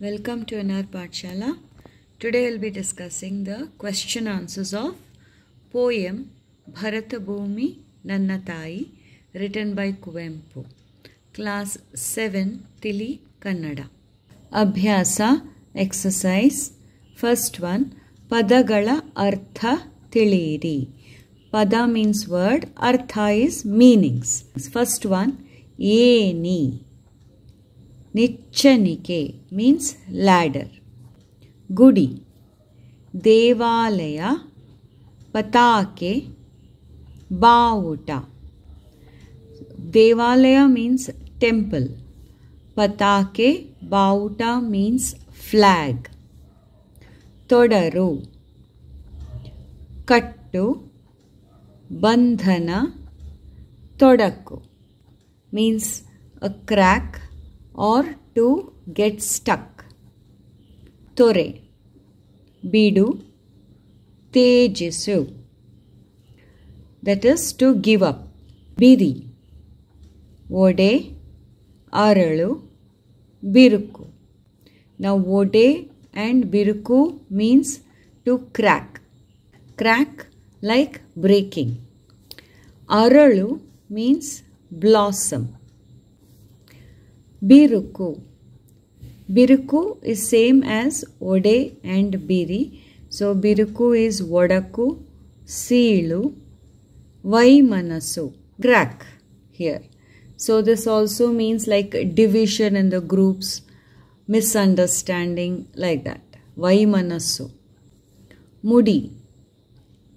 Welcome to NR Pathshala. Today I'll be discussing the question answers of poem Bharata Bhumi Nanna Tayi written by Kuvempu. Class 7 Tili Kannada. Abhyasa exercise. First one, Padagala Artha Tiliri. Pada means word, Artha is meanings. First one, Eni. Nicchanike means ladder. Gudi. Devalaya. Patake. Bauta. Devalaya means temple. Patake. Bauta means flag. Todaru. Kattu. Bandhana. Todaku means a crack or to get stuck. Tore. Bidu. Tejisu. That is to give up. Biri. Ode. Aralu. Biruku. Now ode and biruku means to crack. Crack like breaking. Aralu means blossom. Biruku. Biruku is same as Ode and Biri. So Biruku is Vodaku, Seelu, Vaimanasu. Crack here. So this also means like division in the groups, misunderstanding like that. Vaimanasu. Mudi.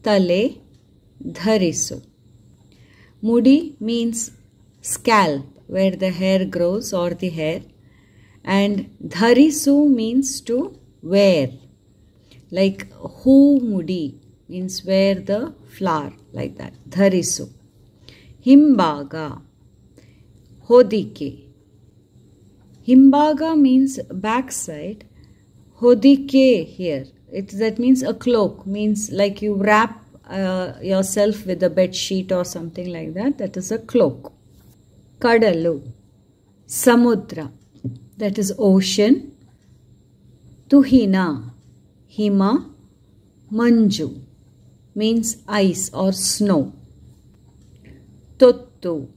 Tale. Dharisu. Mudi means scalp, where the hair grows or the hair, and dharisu means to wear, like hu mudi means wear the flower, like that. Dharisu. Himbaga. Hodike. Himbaga means backside. Hodike here, that means a cloak, means like you wrap yourself with a bed sheet or something like that. That is a cloak. Kadalu. Samudra. That is ocean. Tuhina. Hima. Manju means ice or snow. Tottu.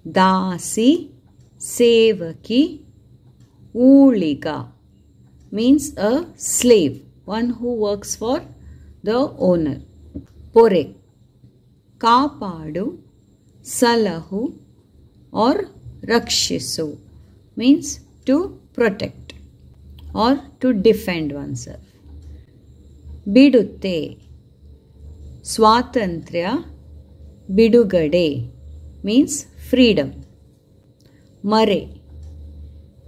Dasi. Sevaki. Uliga means a slave, one who works for the owner. Pore. Kapadu. Salahu or Rakshisu means to protect or to defend oneself. Bidutte. Swatantrya. Bidugade means freedom. Mare.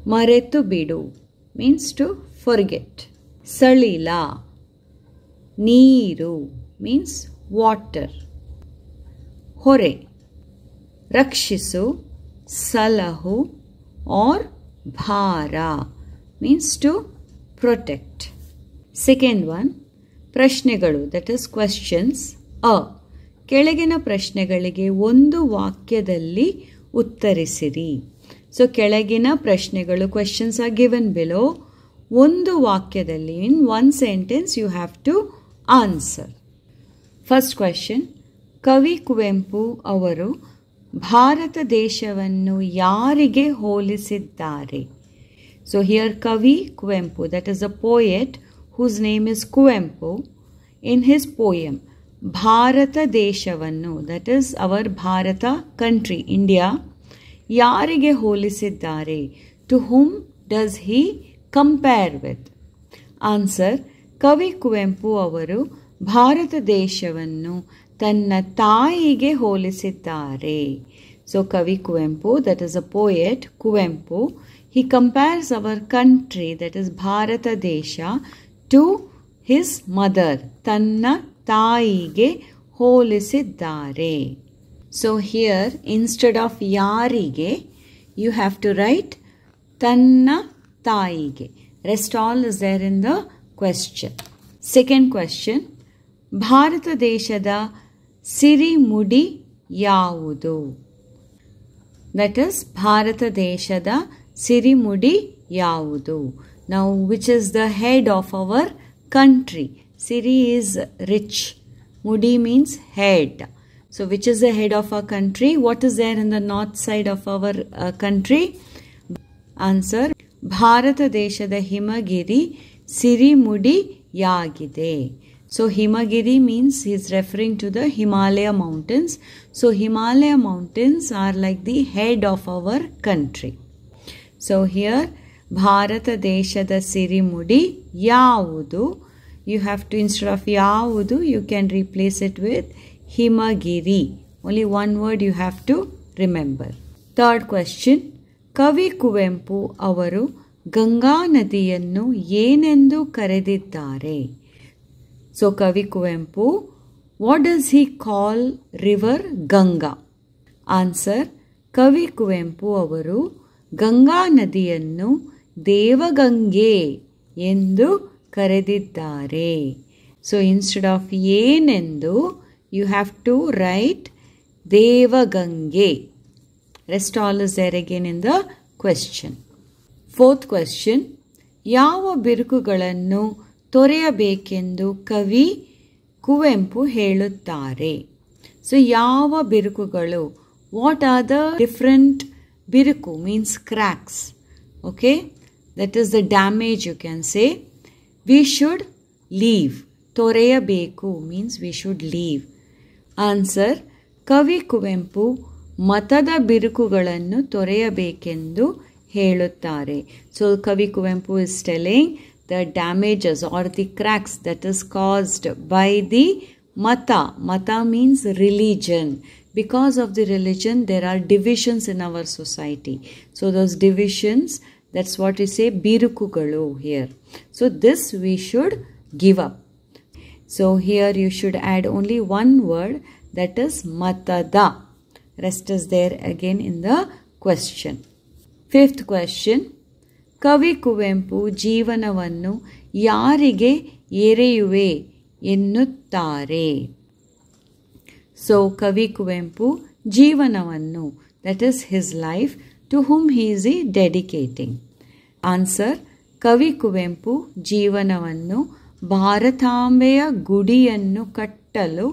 Maretu bidu means to forget. Salila. Neeru means water. Hore. Rakshisu, Salahu or Bhara means to protect. Second one, Prashnegalu, that is questions. ಕೆಳಗಿನ ಪ್ರಶ್ನೆಗಳಿಗೆ ಒಂದು ವಾಕ್ಯದಲ್ಲಿ ಉತ್ತರಿಸಿರಿ. So ಕೆಳಗಿನ ಪ್ರಶ್ನೆಗಳು, questions are given below. ಒಂದು ವಾಕ್ಯದಲ್ಲಿ, in one sentence you have to answer. First question, ಕವಿ ಕುವೆಂಪು ಅವರು ಭಾರತ ದೇಶವನ್ನು ಯಾರಿಗೆ ಹೋಲಿಸಿದ್ದಾರೆ? So here Kavi Kuvempu, that is a poet whose name is Kuvempu, in his poem Bharata Deshavannu, that is our Bharata country, India, ಯಾರಿಗೆ ಹೋಲಿಸಿದ್ದಾರೆ? To whom does he compare with? Answer, ಕವಿ ಕುವೆಂಪು ಅವರು ಭಾರತ ದೇಶವನ್ನು ತನ್ನ ತಾಯಿಗೆ ಹೋಲಿಸಿದ್ದಾರೆ. So Kavi Kuvempu, that is a poet, Kuvempu, he compares our country, that is Bharata Desha, to his mother, ತನ್ನ ತಾಯಿಗೆ ಹೋಲಿಸಿದ್ದಾರೆ. So here, instead of ಯಾರಿಗೆ, you have to write ತನ್ನ ತಾಯಿಗೆ. Rest all is there in the question. Second question, Bharat ದೇಶದ ಸಿರಿಮುಡಿ ಯಾವುದು? That is Bharat ದೇಶದ ಸಿರಿಮುಡಿ ಯಾವುದು? Now, which is the head of our country? Siri is rich. Mudi means head. So, which is the head of our country? What is there in the north side of our country? Answer, Bharata Deshada Himagiri Sirimudi Yagide. So, Himagiri means he is referring to the Himalaya mountains. So, Himalaya mountains are like the head of our country. So, here Bharata Deshada Sirimudi Yavudu. You have to, instead of Yavudu, you can replace it with Himagiri. Only one word you have to remember. Third question. Kavi Kuvempu avaru Ganga Nadiyannu yenendu karediddare? So, Kavi Kuvempu, what does he call river Ganga? Answer, Kavi Kuvempu avaru Ganga Nadiyannu Devagange ಎಂದು ಕರೆದಿದ್ದಾರೆ. So, instead of yenendu, you have to write Devagange. Rest all is there again in the question. Fourth question. ಯಾವ ಬಿರುಕುಗಳನ್ನು ತೊರೆಯಬೇಕೆಂದು ಕವಿ ಕುವೆಂಪು ಹೇಳುತ್ತಾರೆ? So, ಯಾವ ಬಿರುಕುಗಳು? What are the different ಬಿರುಕು means cracks. Okay, that is the damage you can say. We should leave. ತೊರೆಯಬೇಕು means we should leave. Answer, ಕವಿ ಕುವೆಂಪು ಮತದ ಬಿರುಕುಗಳನ್ನು ತೊರೆಯಬೇಕೆಂದು ಹೇಳುತ್ತಾರೆ. So, ಕವಿ Kuvempu is telling the damages or the cracks that is caused by the mata. Mata means religion. Because of the religion, there are divisions in our society. So, those divisions, that's what we say, birukugalu here. So, this we should give up. So, here you should add only one word, that is matada. Rest is there again in the question. Fifth question. ಕವಿ ಕುವೆಂಪು ಜೀವನವನ್ನು ಯಾರಿಗೆ ಎರೆಯುವೆ ಎನ್ನುತ್ತಾರೆ? So, ಕವಿ ಕುವೆಂಪು ಜೀವನವನ್ನು, that is his life, to whom he is dedicating. Answer, ಕವಿ ಕುವೆಂಪು ಜೀವನವನ್ನು ಭಾರತಾಂಬೆಯ ಗುಡಿಯನ್ನು ಕಟ್ಟಲು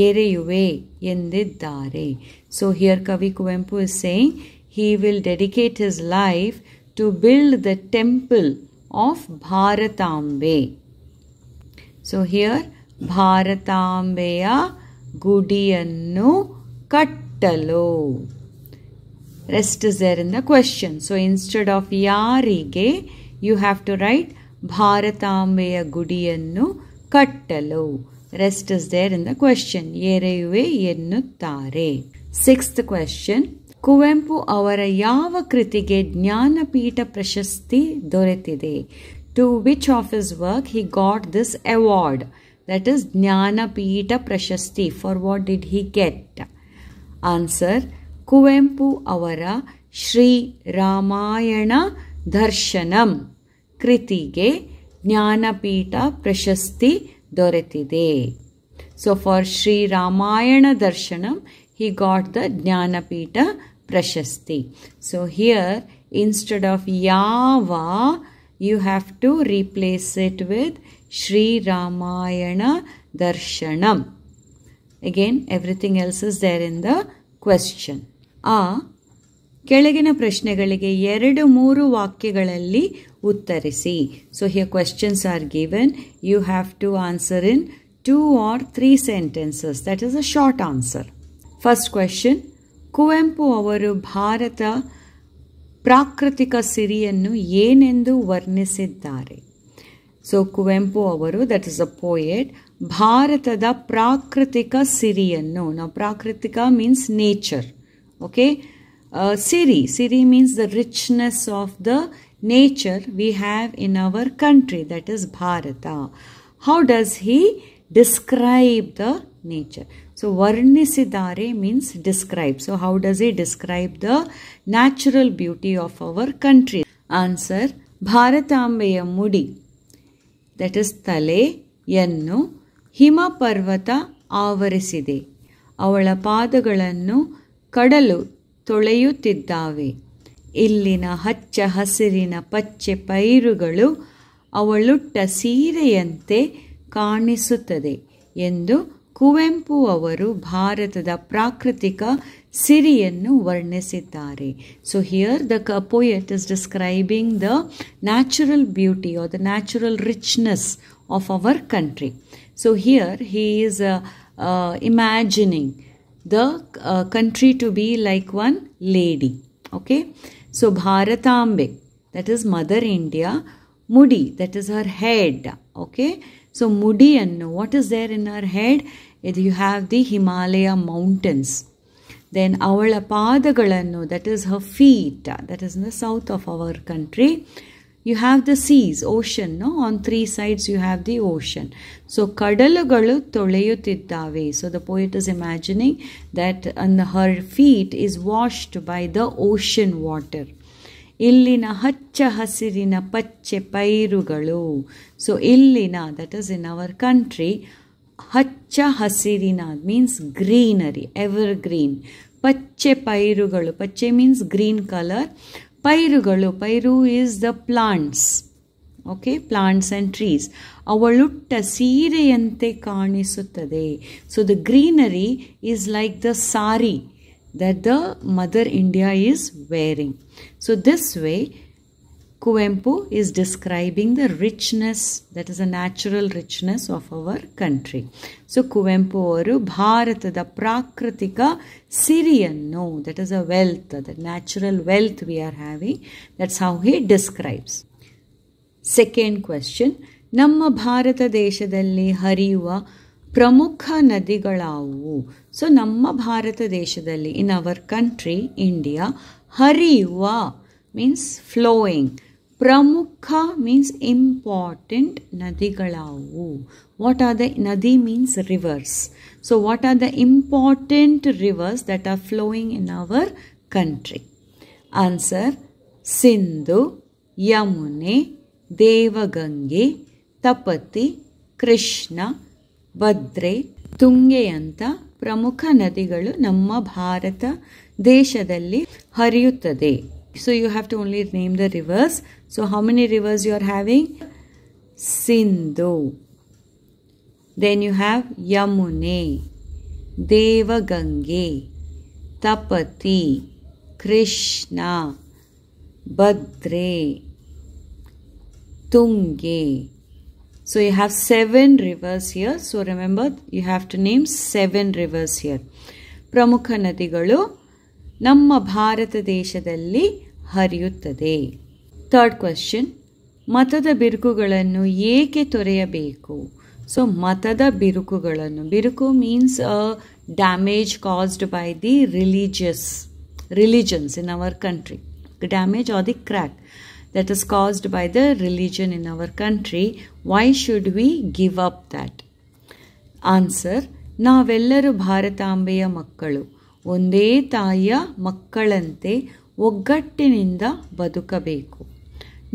ಎರೆಯುವೆ ಎಂದಿದ್ದಾರೆ. So, here ಕವಿ Kuvempu is saying he will dedicate his life to build the temple of Bharatambe. So, here Bharatambeya Gudiyannu Kattalu. Rest is there in the question. So, instead of Yarige, you have to write Bharatambeya Gudiyannu Kattalu. Rest is there in the question. Yereyuve ennuttare. Sixth question. Kuvempu ಅವರ ಯಾವ ಕೃತಿಗೆ ಜ್ಞಾನಪೀಠ ಪ್ರಶಸ್ತಿ ದೊರೆತಿದೆ? To which of his work he got this award? That is Jnanpith ಪ್ರಶಸ್ತಿ. For what did he get? Answer, Kuvempu ಅವರ ಶ್ರೀ ರಾಮಾಯಣ ದರ್ಶನಂ ಕೃತಿಗೆ ಜ್ಞಾನಪೀಠ ಪ್ರಶಸ್ತಿ ದೊರೆತಿದೆ. So, for Shri Ramayana Darshanam he got the Jnanpith Prashasti. So, here instead of Yava, you have to replace it with Shri Ramayana Darshanam. Again, everything else is there in the question. ಕೆಳಗಿನ ಪ್ರಶ್ನೆಗಳಿಗೆ 2-3 ವಾಕ್ಯಗಳಲ್ಲಿ ಉತ್ತರಿಸಿ. So, here questions are given. You have to answer in 2 or 3 sentences. That is a short answer. First question. Kuvempu ಅವರು ಭಾರತ ಪ್ರಾಕೃತಿಕ ಸಿರಿಯನ್ನು ಏನೆಂದು ವರ್ಣಿಸಿದ್ದಾರೆ? So Kuvempu ಅವರು, that is a poet, ಭಾರತದ ಪ್ರಾಕೃತಿಕ ಸಿರಿಯನ್ನು, ನಾವು ಪ್ರಾಕೃತಿಕ means nature, okay, Siri means the richness of the nature we have in our country, that is Bharat. How does he describe the nature? So, varnisidare means describe. So, how does he describe the natural beauty of our country? Answer, Bharatambeya mudi, that is tale yannu hima parvata ಆವರಿಸಿದೆ. ಅವಳ ಪಾದಗಳನ್ನು ಕಡಲು ತೊಳೆಯುತ್ತಿದ್ದಾವೆ. ಇಲ್ಲಿನ ಹಚ್ಚ ಹಸಿರಿನ ಪಚ್ಚೆ ಪೈರುಗಳು ಅವಳುಟ್ಟ ಸೀರೆಯಂತೆ ಕಾಣಿಸುತ್ತದೆ ಎಂದು ಕುವೆಂಪು ಅವರು ಭಾರತದ ಪ್ರಾಕೃತಿಕ ಸಿರಿಯನ್ನು ವರ್ಣಿಸಿದ್ದಾರೆ. So here the poet is describing the natural beauty or the natural richness of our country. So here he is imagining the country to be like one lady. Okay, so Bharatambe, that is Mother India. Mudi, that is her head. Okay, so Mudi, and what is there in her head? You have the Himalaya mountains. Then Avala Padagalannu, that is her feet, that is in the south of our country. You have the seas, ocean, no? On three sides you have the ocean. So Kadalagalu Toleyutiddave. So the poet is imagining that her feet is washed by the ocean water. Illina haccha hasirina pacche pairugalu. So illina, that is in our country, haccha hasirina means greenery, evergreen. Pacche pairugalu, pacche means green color. Pairugalu, pairu is the plants. Okay, plants and trees. Avalutta seereyante kanisutade. So the greenery is like the sari that the Mother India is wearing. So this way Kuvempu is describing the richness, that is a natural richness of our country. So Kuvempu avaru Bharatada Prakratika Siriyannu, that is a wealth, the natural wealth we are having. That's how he describes. Second question, Namma Bharata Deshadalli Hariyuva ಪ್ರಮುಖ ನದಿಗಳಾವು. So ನಮ್ಮ ಭಾರತ ದೇಶದಲ್ಲಿ, in our country India, ಹರಿಯುವ means flowing, ಪ್ರಮುಖ means important ನದಿಗಳಾವು. What are the ನದಿ means rivers. So what are the important rivers that are flowing in our country? Answer: Sindhu, Yamune, Devagange, Tapati, Krishna, Bhadre, Tunge ಅಂತ ಪ್ರಮುಖ ನದಿಗಳು ನಮ್ಮ ಭಾರತ ದೇಶದಲ್ಲಿ ಹರಿಯುತ್ತದೆ. So you have to only name the rivers. So how many rivers you are having? Sindhu. Then you have Yamune, Devagange, Tapati, Krishna, Bhadre, Tunge. So you have 7 rivers here. So remember, you have to name 7 rivers here. ಪ್ರಮುಖ ನದಿಗಳು ನಮ್ಮ ಭಾರತ ದೇಶದಲ್ಲಿ ಹರಿಯುತ್ತದೆ. Third question, ಮತದ ಬಿರುಕುಗಳನ್ನು ಏಕೆ ತೊರೆಯಬೇಕು? So ಮತದ ಬಿರುಕುಗಳನ್ನು, ಬಿರುಕು means damage caused by the religions in our country. Damage or the crack that is caused by the religion in our country. Why should we give up that? Answer: ನಾವೆಲ್ಲರೂ ಭಾರತಾಂಬೆಯ ಮಕ್ಕಳು, ಒಂದೇ ತಾಯಿಯ ಮಕ್ಕಳಂತೆ ಒಗ್ಗಟ್ಟಿನಿಂದ ಬದುಕಬೇಕು.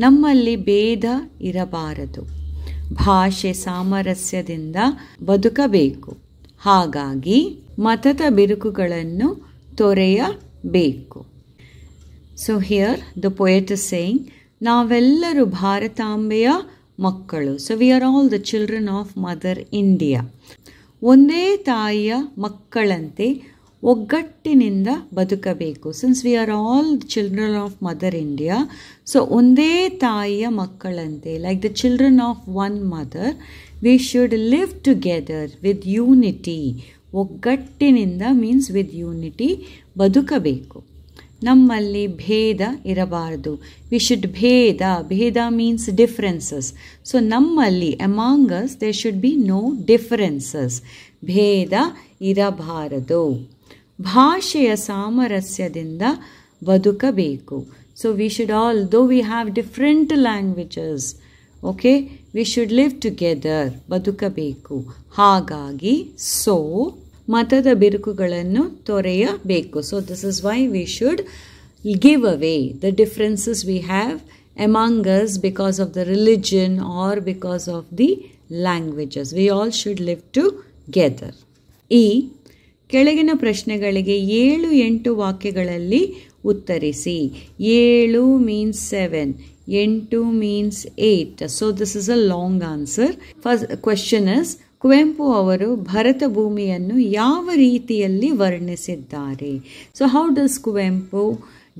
ನಮ್ಮಲ್ಲಿ ಭೇದ ಇರಬಾರದು, ಭಾಷೆ ಸಾಮರಸ್ಯದಿಂದ ಬದುಕಬೇಕು. ಹಾಗಾಗಿ ಮತದ ಬಿರುಕುಗಳನ್ನು ತೊರೆಯಬೇಕು. So here the poet is saying, ನಾವೆಲ್ಲರೂ ಭಾರತಾಂಬೆಯ ಮಕ್ಕಳು. So we are all the children of Mother India. ಒಂದೇ ತಾಯಿಯ ಮಕ್ಕಳಂತೆ ಒಗ್ಗಟ್ಟಿನಿಂದ ಬದುಕಬೇಕು. Since we are all the children of Mother India, so ಒಂದೇ ತಾಯಿಯ ಮಕ್ಕಳಂತೆ, like the children of one mother, we should live together with unity. ಒಗ್ಗಟ್ಟಿನಿಂದ means with unity ಬದುಕಬೇಕು. ನಮ್ಮಲ್ಲಿ ಭೇದ ಇರಬಾರದು. ವಿ ಶುಡ್ ಭೇದ ಮೀನ್ಸ್ ಡಿಫರೆನ್ಸಸ್. ಸೊ ನಮ್ಮಲ್ಲಿ among us there should be no differences. ಭೇದ ಇರಬಾರದು. ಭಾಷೆಯ ಸಾಮರಸ್ಯದಿಂದ ಬದುಕಬೇಕು. So we should all, though we have different languages, okay, we should live together, ಬದುಕಬೇಕು. ಹಾಗಾಗಿ ಸೊ ಮತದ ಬಿರುಕುಗಳನ್ನು ತೊರೆಯಬೇಕು. So this is why we should give away the differences we have among us because of the religion or because of the languages. We all should live together. ಈ ಕೆಳಗಿನ ಪ್ರಶ್ನೆಗಳಿಗೆ 7-8 ವಾಕ್ಯಗಳಲ್ಲಿ ಉತ್ತರಿಸಿ. 7 means 7, 8 means 8. So this is a long answer. First question is, Kuvempu ಅವರು ಭರತ ಭೂಮಿಯನ್ನು ಯಾವ ರೀತಿಯಲ್ಲಿ ವರ್ಣಿಸಿದ್ದಾರೆ? So how does Kuvempu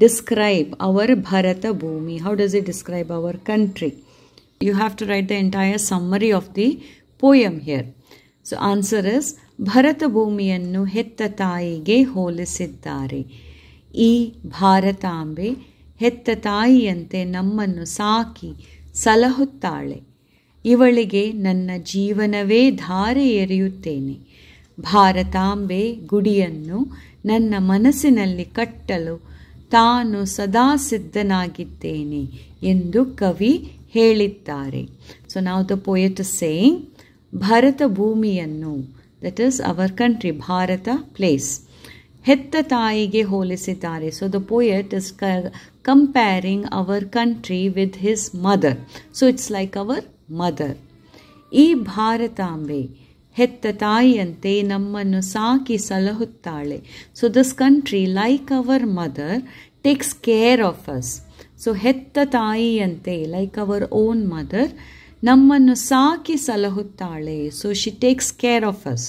describe our Bharata Bhumi? How does it describe our country? You have to write the entire summary of the poem here. So answer is, Bharata Bhumiyannu hetta taayige holisiddare. ಈ ಭಾರತಾಂಬೆ ಹೆತ್ತ ತಾಯಿಯಂತೆ ನಮ್ಮನ್ನು ಸಾಕಿ ಸಲಹುತ್ತಾಳೆ. ಇವಳಿಗೆ ನನ್ನ ಜೀವನವೇ ಧಾರೆ ಎರೆಯುತ್ತೇನೆ. ಭಾರತಾಂಬೆ ಗುಡಿಯನ್ನು ನನ್ನ ಮನಸ್ಸಿನಲ್ಲಿ ಕಟ್ಟಲು ತಾನು ಸದಾ ಸಿದ್ಧನಾಗಿದ್ದೇನೆ ಎಂದು ಕವಿ ಹೇಳಿದ್ದಾರೆ. ಸೊ ನಾವು the poet is saying Bharata ಭೂಮಿಯನ್ನು, that is our country, Bharata place, ಹೆತ್ತ ತಾಯಿಗೆ ಹೋಲಿಸಿದ್ದಾರೆ. So the poet is comparing our country with his mother. So it's like our mother. ಈ ಭಾರತಾಂಬೆ ಹೆತ್ತ ತಾಯಿಯಂತೆ ನಮ್ಮನ್ನು ಸಾಕಿ ಸಲಹುತ್ತಾಳೆ. So this country, like our mother, takes care of us. So ಹೆತ್ತ ತಾಯಿಯಂತೆ, ಲೈಕ್ ಅವರ್ ಓನ್ ಮದರ್, ನಮ್ಮನ್ನು ಸಾಕಿ ಸಲಹುತ್ತಾಳೆ. So she takes care of us.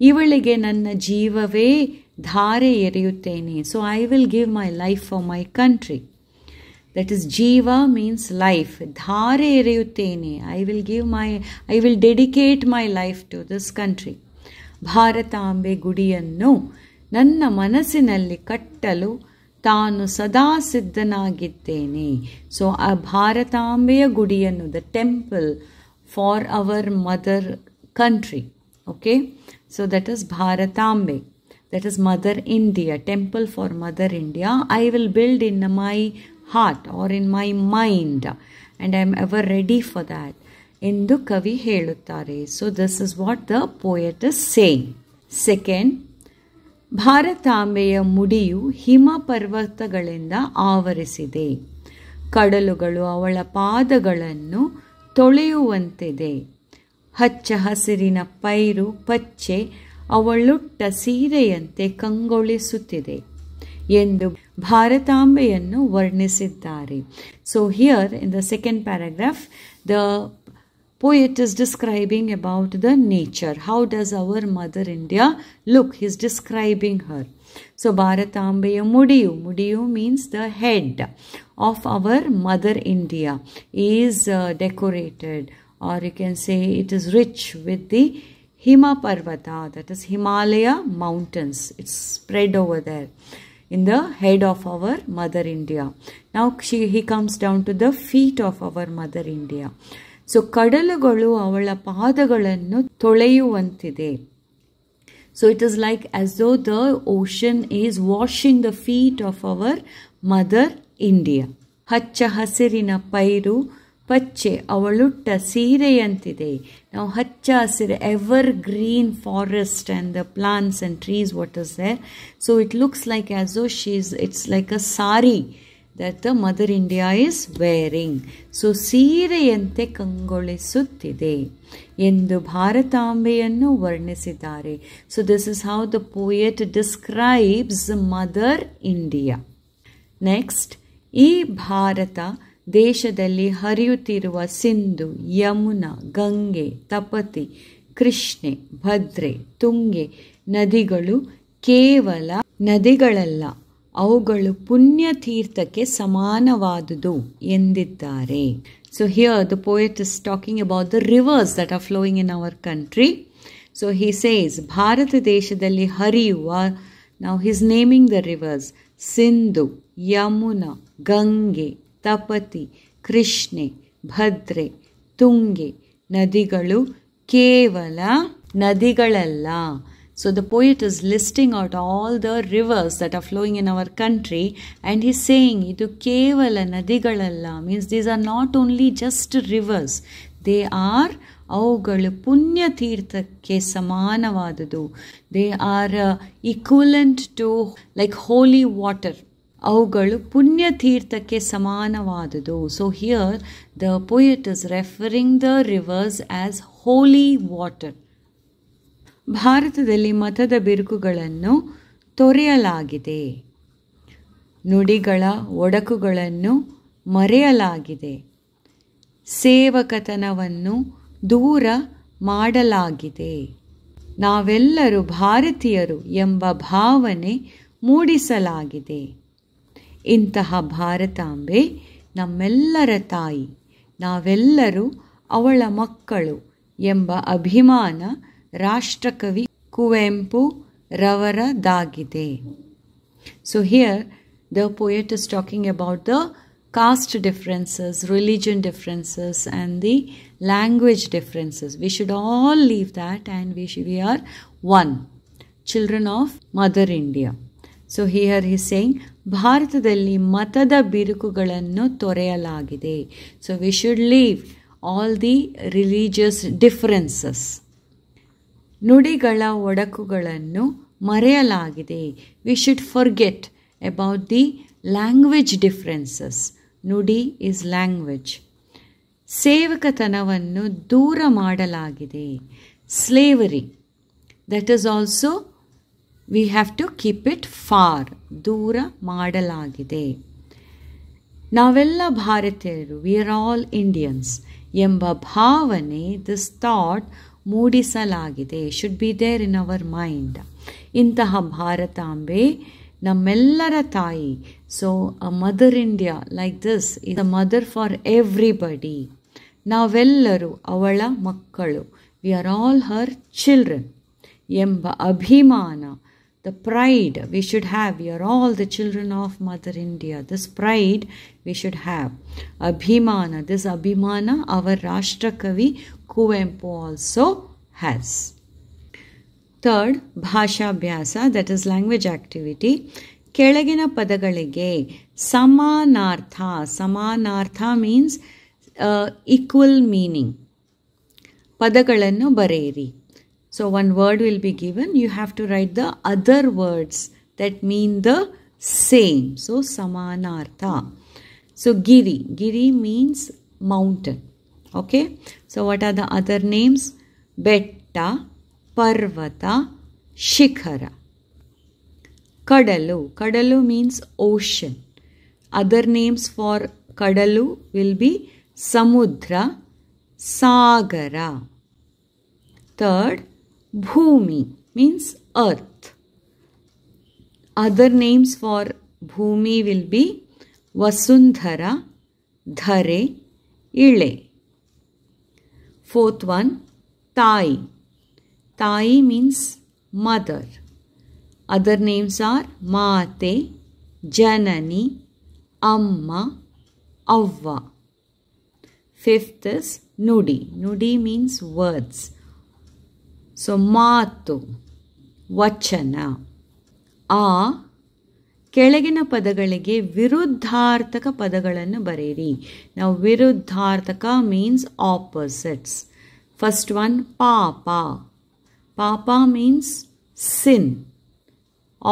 ಇವಳಿಗೆ ನನ್ನ ಜೀವವೇ ಧಾರೆ ಎರೆಯುತ್ತೇನೆ. So I will give my life for my country. That is, Jiva means life. Dhare ereyuttene. I will dedicate my life to this country. Bharatambe gudiyannu nanna manasinalli kattalu taanu sada siddhanagiddene. So a Bharatambeya gudiyannu, the temple for our mother country. Okay? So that is Bharatambe. That is Mother India, temple for Mother India. I will build in my heart or in my mind, and I am ever ready for that ಎಂದು ಕವಿ ಹೇಳುತ್ತಾರೆ. So this is what the poet is saying. Second, ಭಾರತಾಂಬೆಯ ಮುಡಿಯು ಹಿಮ ಪರ್ವತಗಳಿಂದ ಆವರಿಸಿದೆ. ಕಡಲುಗಳು ಅವಳ ಪಾದಗಳನ್ನು ತೊಳೆಯುವಂತಿದೆ. ಹಚ್ಚ ಹಸಿರಿನ ಪೈರು ಪಚ್ಚೆ ಅವಳುಟ್ಟ ಸೀರೆಯಂತೆ ಕಂಗೊಳಿಸುತ್ತಿದೆ ಎಂದು ಭಾರತಾಂಬೆಯನ್ನು ವರ್ಣಿಸಿದ್ದಾರೆ. So here in the second paragraph the poet is describing about the nature. How does our Mother India look? He is describing her. So Bharatambeya mudiyu means the head of our Mother India is decorated, or you can say it is rich with the Hima Parvata, that is Himalaya mountains. It's spread over there in the head of our Mother India. Now he comes down to the feet of our Mother India. So ಕಡಲುಗಳು ಅವಳ ಪಾದಗಳನ್ನು ತೊಳೆಯುವಂತಿದೆ. So it is like as though the ocean is washing the feet of our mother India. ಹಚ್ಚ ಹಸಿರಿನ ಪೈರು ಪಚ್ಚೆ ಅವಳುಟ್ಟ ಸೀರೆಯಂತಿದೆ. ನಾವು ಹಚ್ಚ ಹಸಿರು, evergreen forest and the plants and trees, what is there. So it looks like as though it's like a sari that the Mother India is wearing. So ಸೀರೆಯಂತೆ ಕಂಗೊಳಿಸುತ್ತಿದೆ ಎಂದು ಭಾರತಾಂಬೆಯನ್ನು ವರ್ಣಿಸಿದ್ದಾರೆ. So this is how the poet describes mother India. Next, ಈ ಭಾರತ ದೇಶದಲ್ಲಿ ಹರಿಯುತ್ತಿರುವ ಸಿಂಧು, ಯಮುನಾ, ಗಂಗೆ, ತಪತಿ, ಕೃಷ್ಣೆ, ಭದ್ರೆ, ತುಂಗೆ ನದಿಗಳು ಕೇವಲ ನದಿಗಳಲ್ಲ, ಅವುಗಳು ಪುಣ್ಯತೀರ್ಥಕ್ಕೆ ಸಮಾನವಾದುದು ಎಂದಿದ್ದಾರೆ. So here the poet is talking about the rivers that are flowing in our country. So he says Bharata ದೇಶದಲ್ಲಿ ಹರಿಯುವ, ನಾವು he's naming the rivers, Sindhu, Yamuna, Gange, Tapati, Krishne, Bhadre, Tunge ನದಿಗಳು ಕೇವಲ ನದಿಗಳಲ್ಲ. So the poet is listing out all the rivers that are flowing in our country, and he's saying idu kevala nadigalalla, means these are not only just rivers, they are avugalu punya ತೀರ್ಥಕ್ಕೆ ಸಮಾನವಾದುದು. They are equivalent to like holy water. ಅವುಗಳು ಪುಣ್ಯ ತೀರ್ಥಕ್ಕೆ ಸಮಾನವಾದುದು. So here the poet is referring the rivers as holy water. ಭಾರತದಲ್ಲಿ ಮತದ ಬಿರುಕುಗಳನ್ನು ತೊರೆಯಲಾಗಿದೆ. ನುಡಿಗಳ ಒಡಕುಗಳನ್ನು ಮರೆಯಲಾಗಿದೆ. ಸೇವಕತನವನ್ನು ದೂರ ಮಾಡಲಾಗಿದೆ. ನಾವೆಲ್ಲರೂ ಭಾರತೀಯರು ಎಂಬ ಭಾವನೆ ಮೂಡಿಸಲಾಗಿದೆ. ಇಂತಹ ಭಾರತಾಂಬೆ ನಮ್ಮೆಲ್ಲರ ತಾಯಿ, ನಾವೆಲ್ಲರೂ ಅವಳ ಮಕ್ಕಳು ಎಂಬ ಅಭಿಮಾನ ರಾಷ್ಟ್ರಕವಿ Kuvempu ರವರದಾಗಿದೆ. So here the poet is talking about the caste differences, religion differences and the language differences. We should all leave that and we are one, children of Mother India. So here he is saying ಭಾರತದಲ್ಲಿ ಮತದ ಬಿರುಕುಗಳನ್ನು ತೊರೆಯಲಾಗಿದೆ. So we should leave all the religious differences. ನುಡಿಗಳ ಒಡಕುಗಳನ್ನು ಮರೆಯಲಾಗಿದೆ. We should forget about the language differences. ನುಡಿ is language. ಸೇವಕತನವನ್ನು ದೂರ ಮಾಡಲಾಗಿದೆ. Slavery, that is also we have to keep it far. ದೂರ ಮಾಡಲಾಗಿದೆ. ನಾವೆಲ್ಲ ಭಾರತೀಯರು, we are all Indians ಎಂಬ ಭಾವನೆ, this thought ಮೂಡಿಸಲಾಗಿದೆ, should be there in our mind. ಇಂತಹ ಭಾರತಾಂಬೆ ನಮ್ಮೆಲ್ಲರ ತಾಯಿ. So a mother India like this is a mother for everybody. ನಾವೆಲ್ಲರೂ ಅವಳ ಮಕ್ಕಳು, we are all her children ಎಂಬ ಅಭಿಮಾನ, the pride we should have, we are all the children of Mother India, this pride we should have. Abhimana, this abhimana our Rashtrakavi Kuvempu also has. Third, bhashabhyasa, that is language activity. ಕೆಳಗಿನ ಪದಗಳಿಗೆ ಸಮಾನಾರ್ಥ, ಸಮಾನಾರ್ಥ means equal meaning, ಪದಗಳನ್ನು ಬರೆಯಿರಿ. So one word will be given, you have to write the other words that mean the same. So samanartha. So giri, giri means mountain. Okay, so what are the other names? Betta, parvata, shikhara. Kadalu, kadalu means ocean. Other names for kadalu will be samudra, sagara. Third, bhumi means earth. Other names for bhumi will be vasundhara, dhare, ile. Fourth one, tai. Tai means mother. Other names are mate, janani, amma, avva. Fifth is nudi. Nudi means words. So ಮಾತು, ವಚನ. ಆ ಕೆಳಗಿನ ಪದಗಳಿಗೆ ವಿರುದ್ಧಾರ್ಥಕ ಪದಗಳನ್ನು ಬರೆಯಿರಿ. Now ವಿರುದ್ಧಾರ್ಥಕ means opposites. First one, papa. Papa means sin.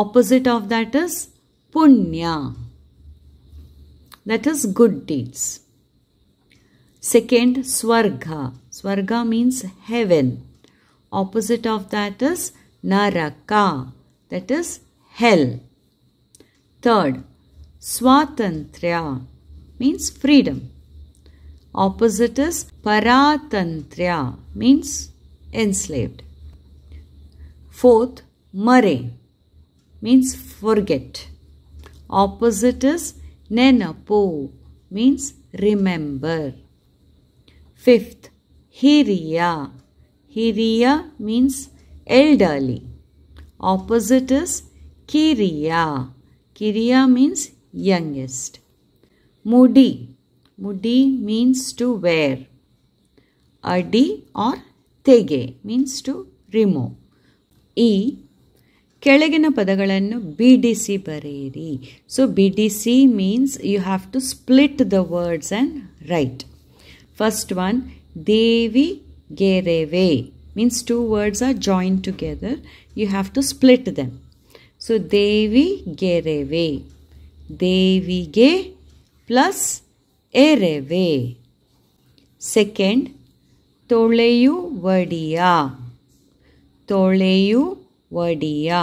Opposite of that is punya, that is good deeds. Second, swarga. Swarga means heaven. Opposite of that is naraka, that is hell. Third, swatantrya means freedom. Opposite is paratantrya, means enslaved. Fourth, mare means forget. Opposite is nenapu, means remember. Fifth, hiriya. Hiriya means elderly. Opposite is kiriya. Kiriya means youngest. Mudi. Mudi means to wear. Adi or tege means to remove. E ಕೆಳಗಿನ ಪದಗಳನ್ನು ಬಿಡಿಸಿ ಬರೆಯಿರಿ. So BDC means you have to split the words and write. First one, Devi Gereve means two words are joined together. You have to split them. So Devi Gereve. Devige plus Ereve. Second, Toleyu Vadiya. Toleyu Vadiya.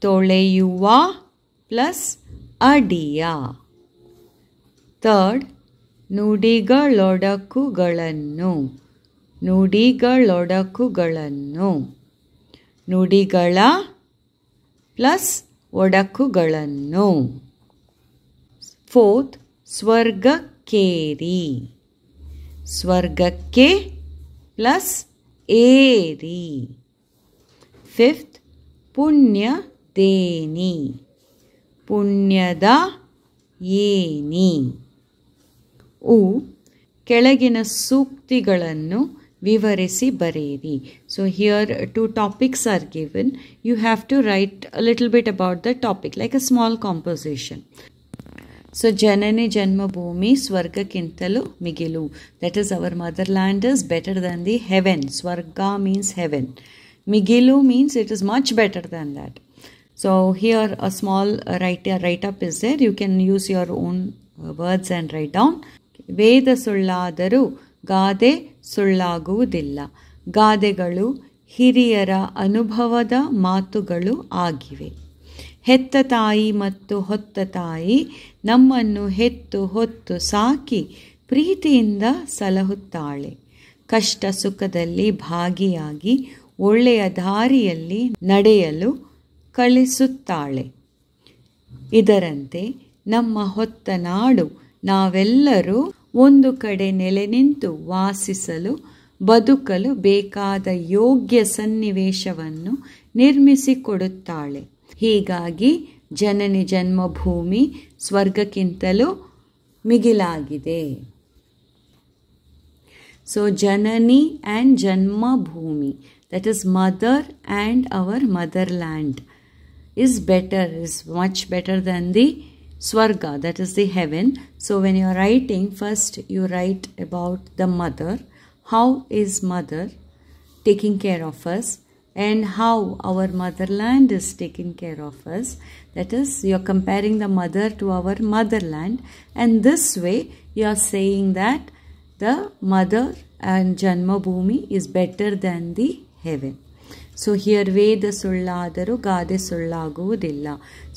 Toleyuva plus ಅಡಿಯ. Third, ನುಡಿಗಳೊಡಕುಗಳನ್ನು. ನುಡಿಗಳೊಡಕುಗಳನ್ನು. ನುಡಿಗಳ plus ಒಡಕುಗಳನ್ನು. Fourth, ಸ್ವರ್ಗಕ್ಕೇರಿ. ಸ್ವರ್ಗಕ್ಕೆ plus ಏರಿ. Fifth, ಪುಣ್ಯದೇನಿ. ಪುಣ್ಯದ ಏನಿ. ಕೆಳಗಿನ ಸೂಕ್ತಿಗಳನ್ನು ವಿವರಿಸಿ ಬರೆಯಿರಿ. So here two topics are given. You have to write a little bit about the topic, like a small composition. So Janani Janmabhoomi Swargakkintalu Migilu. That is, our motherland is better than the heaven. Swarga means heaven. Migilu means it is much better than that. So here a small write-up is there. You can use your own words and write down. ವೇದ ಸುಳ್ಳಾದರೂ ಗಾದೆ ಸುಳ್ಳಾಗುವುದಿಲ್ಲ. ಗಾದೆಗಳು ಹಿರಿಯರ ಅನುಭವದ ಮಾತುಗಳು ಆಗಿವೆ. ಹೆತ್ತ ತಾಯಿ ಮತ್ತು ಹೊತ್ತ ತಾಯಿ ನಮ್ಮನ್ನು ಹೆತ್ತು ಹೊತ್ತು ಸಾಕಿ ಪ್ರೀತಿಯಿಂದ ಸಲಹುತ್ತಾಳೆ. ಕಷ್ಟ ಸುಖದಲ್ಲಿ ಭಾಗಿಯಾಗಿ ಒಳ್ಳೆಯ ದಾರಿಯಲ್ಲಿ ನಡೆಯಲು ಕಳಿಸುತ್ತಾಳೆ. ಇದರಂತೆ ನಮ್ಮ ಹೊತ್ತ ನಾಡು ನಾವೆಲ್ಲರೂ ಒಂದು ಕಡೆ ನೆಲೆ ನಿಂತು ವಾಸಿಸಲು ಬದುಕಲು ಬೇಕಾದ ಯೋಗ್ಯ ಸನ್ನಿವೇಶವನ್ನು ನಿರ್ಮಿಸಿಕೊಡುತ್ತಾಳೆ. ಹೀಗಾಗಿ ಜನನಿ ಜನ್ಮಭೂಮಿ ಸ್ವರ್ಗಕ್ಕಿಂತಲೂ ಮಿಗಿಲಾಗಿದೆ. ಸೊ ಜನನಿ ಆ್ಯಂಡ್ ಜನ್ಮಭೂಮಿ, that is mother and our motherland, is much better than the Swarga, that is the heaven. So when you are writing, first you write about the mother. How is mother taking care of us and how our motherland is taking care of us. That is, you are comparing the mother to our motherland, and this way you are saying that the mother and Janmabhoomi is better than the heaven. So here Veda sulladaru gade sullaguvudill.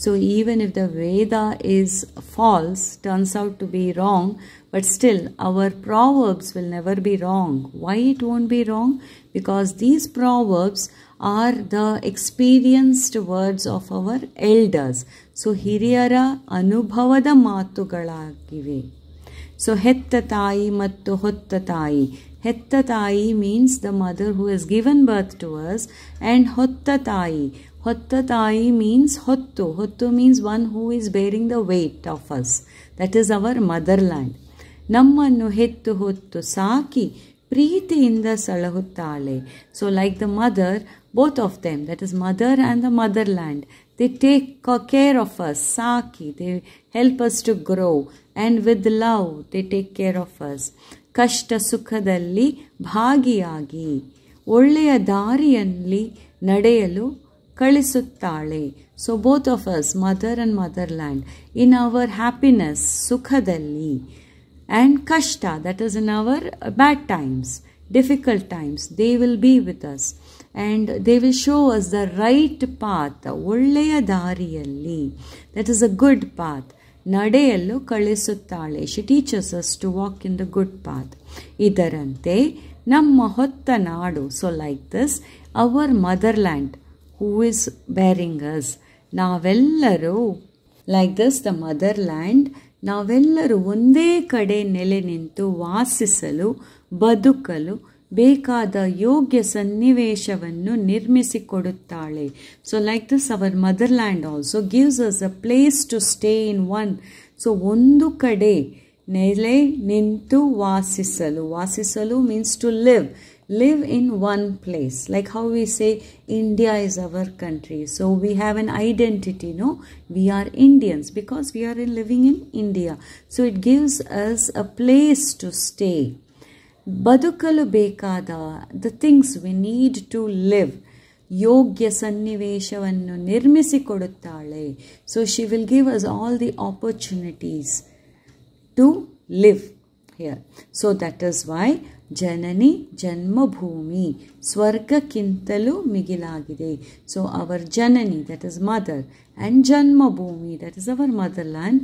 So even if the Veda is false, turns out to be wrong, but still our proverbs will never be wrong. Why it won't be wrong? Because these proverbs are the experienced words of our elders. So hiriyara anubhavada matugalagive. So hetta tayi mattu hotta tayi. Hetta tayi means the mother who has given birth to us, and hotta tayi. Hotta tayi means hottu. Hottu means one who is bearing the weight of us. That is our motherland. Nammannu hettu hottu saki ಪ್ರೀತಿಯಿಂದ ಸಲಹುತ್ತಾಳೆ. So like the mother, both of them, that is mother and the motherland, they take care of us. Saki, they help us to grow, and with love they take care of us. ಕಷ್ಟ ಸುಖದಲ್ಲಿ ಭಾಗಿಯಾಗಿ ಒಳ್ಳೆಯ ದಾರಿಯಲ್ಲಿ ನಡೆಯಲು ಕಳಿಸುತ್ತಾಳೆ. So both of us, mother and motherland, in our happiness, ಸುಖದಲ್ಲಿ, and kashta, that is in our bad times, difficult times, they will be with us and they will show us the right path, ಒಳ್ಳೆಯ ದಾರಿಯಲ್ಲಿ, that is a good path, ನಡೆಯಲು ಕಳಿಸುತ್ತಾಳೆ. She teaches us to walk in the good path. ಇದರಂತೆ ನಮ್ಮ ಹೊತ್ತ ನಾಡು, so like this, our motherland who is bearing us, ನಾವೆಲ್ಲರೂ, like this, the motherland, ನಾವೆಲ್ಲರೂ ಒಂದೇ ಕಡೆ ನೆಲೆ ನಿಂತು ವಾಸಿಸಲು ಬದುಕಲು ಬೇಕಾದ ಯೋಗ್ಯ ಸನ್ನಿವೇಶವನ್ನು ನಿರ್ಮಿಸಿಕೊಡುತ್ತಾಳೆ. So like this our motherland also gives us a place to stay in one. So ಒಂದು ಕಡೆ ನೆಲೆ ನಿಂತು ವಾಸಿಸಲು means to live in one place, like how we say India is our country. So we have an identity, no? We are Indians because we are living in India. So it gives us a place to stay. Badukalu bekada, the things we need to live, yogya sanniveshavannu nirmisikodutale. So she will give us all the opportunities to live here. So that is why ಜನನಿ ಜನ್ಮಭೂಮಿ, ಸ್ವರ್ಗಕ್ಕಿಂತಲೂ ಮಿಗಿಲಾಗಿದೆ. So our ಜನನಿ, that is mother, and Janmabhoomi, that is our motherland,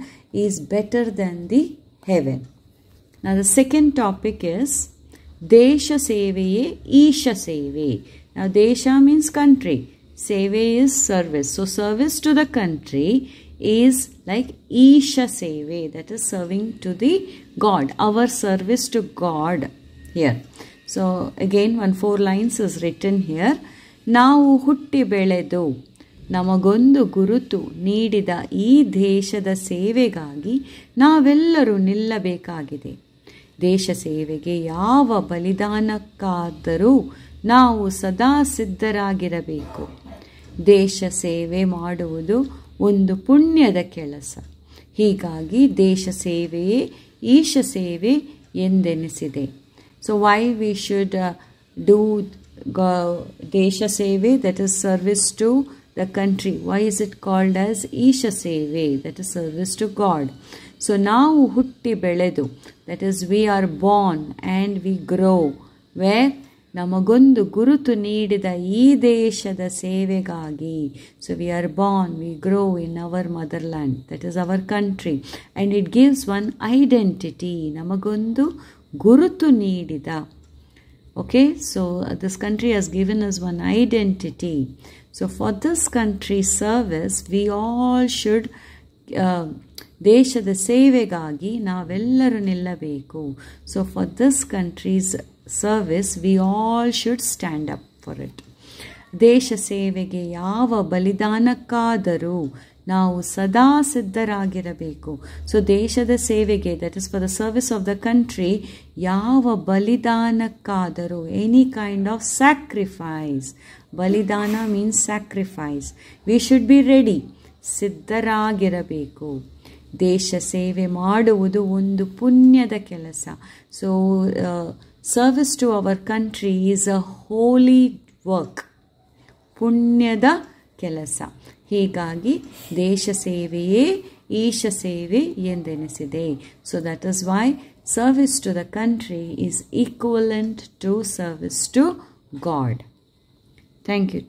is better than the heaven. Now the second topic is Desha Seveye Isha Seve. Now Desha means country, Seve is service. So service to the country is like Isha Seve, that is serving to the God, our service to God here. So again 4 lines is written here. ನಾವು ಹುಟ್ಟಿ ಬೆಳೆದು ನಮಗೊಂದು ಗುರುತು ನೀಡಿದ ಈ ದೇಶದ ಸೇವೆಗಾಗಿ ನಾವೆಲ್ಲರೂ ನಿಲ್ಲಬೇಕಾಗಿದೆ. ದೇಶ ಸೇವೆಗೆ ಯಾವ ಬಲಿದಾನಕ್ಕಾದರೂ ನಾವು ಸದಾ ಸಿದ್ಧರಾಗಿರಬೇಕು. ದೇಶ ಸೇವೆ ಮಾಡುವುದು ಒಂದು ಪುಣ್ಯದ ಕೆಲಸ. ಹೀಗಾಗಿ ದೇಶ ಸೇವೆಯೇ ಈಶ ಸೇವೆ ಎಂದೆನಿಸಿದೆ. So why we should do ದೇಶ ಸೇವೆ, that is service to the country. Why is it called as Isha Seve, that is service to God? So ನಾವು ಹುಟ್ಟಿ ಬೆಳೆದು, that is we are born and we grow, where ನಮಗೊಂದು ಗುರುತು ನೀಡಿದ ಈ ದೇಶದ ಸೇವೆಗಾಗಿ. So we are born, we grow in our motherland, that is our country, and it gives one identity. ನಮಗೊಂದು ಗುರುತು ನೀಡಿದ. Okay, so this country has given us one identity. So for this country's service, we all should ದೇಶದ ಸೇವೆಗಾಗಿ ನಾವೆಲ್ಲರೂ ನಿಲ್ಲಬೇಕು. So for this country's service, we all should stand up for it. ದೇಶ ಸೇವೆಗೆ ಯಾವ ಬಲಿದಾನಕ್ಕಾದರೂ ನಾವು ಸದಾ ಸಿದ್ಧರಾಗಿರಬೇಕು. ಸೊ ದೇಶದ ಸೇವೆಗೆ, that is for the service of the country, ಯಾವ ಬಲಿದಾನಕ್ಕಾದರೂ, any kind of sacrifice. ಬಲಿದಾನ means sacrifice. We should be ready, ಸಿದ್ಧರಾಗಿರಬೇಕು. ದೇಶ ಸೇವೆ ಮಾಡುವುದು ಒಂದು ಪುಣ್ಯದ ಕೆಲಸ. So service to our country is a holy work, ಪುಣ್ಯದ ಕೆಲಸ. ಹೀಗಾಗಿ ದೇಶ ಸೇವೆಯೇ ಈಶ ಸೇವೆ ಎಂದೆನಿಸಿದೆ. So that is why service to the country is equivalent to service to God. Thank you.